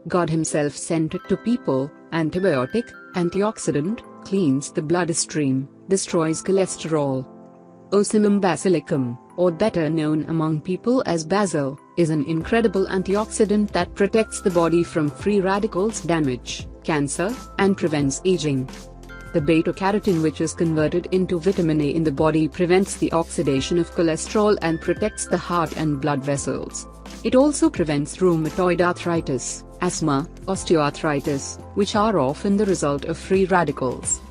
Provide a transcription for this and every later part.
God himself sent it to people. Antibiotic, antioxidant, cleans the bloodstream, destroys cholesterol. Ocimum basilicum, or better known among people as basil, is an incredible antioxidant that protects the body from free radicals damage, cancer, and prevents aging. The beta-carotene, which is converted into vitamin A in the body, prevents the oxidation of cholesterol and protects the heart and blood vessels. It also prevents rheumatoid arthritis, asthma, osteoarthritis, which are often the result of free radicals.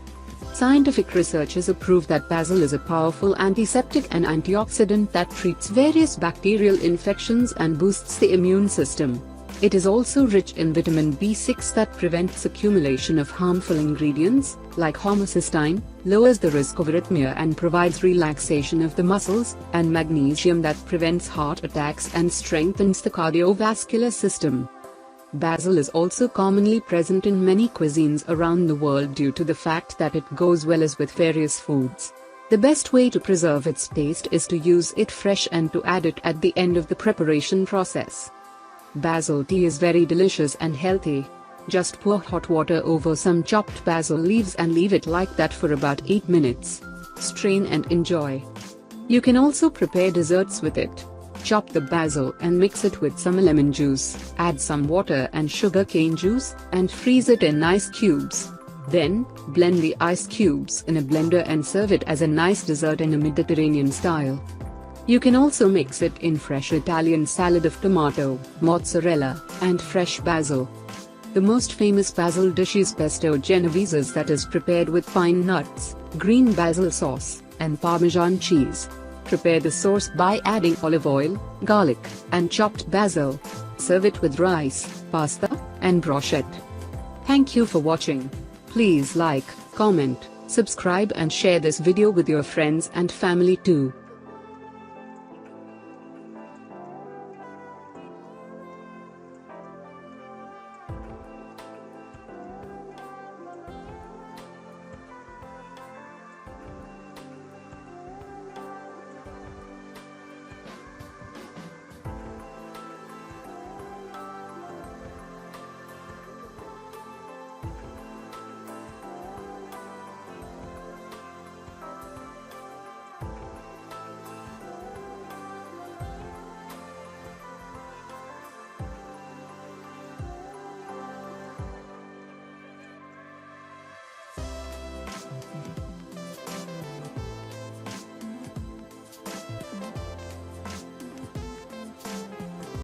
Scientific research has proved that basil is a powerful antiseptic and antioxidant that treats various bacterial infections and boosts the immune system. It is also rich in vitamin B6 that prevents accumulation of harmful ingredients, like homocysteine, lowers the risk of arrhythmia and provides relaxation of the muscles, and magnesium that prevents heart attacks and strengthens the cardiovascular system. Basil is also commonly present in many cuisines around the world due to the fact that it goes well as with various foods. The best way to preserve its taste is to use it fresh and to add it at the end of the preparation process. Basil tea is very delicious and healthy. Just pour hot water over some chopped basil leaves and leave it like that for about 8 minutes. Strain and enjoy. You can also prepare desserts with it. Chop the basil and mix it with some lemon juice, add some water and sugar cane juice, and freeze it in ice cubes. Then, blend the ice cubes in a blender and serve it as a nice dessert in a Mediterranean style. You can also mix it in fresh Italian salad of tomato, mozzarella, and fresh basil. The most famous basil dish is pesto genovese, that is prepared with pine nuts, green basil sauce, and Parmesan cheese. Prepare the sauce by adding olive oil, garlic, and chopped basil. Serve it with rice, pasta, and brochette. Thank you for watching. Please like, comment, subscribe and share this video with your friends and family too.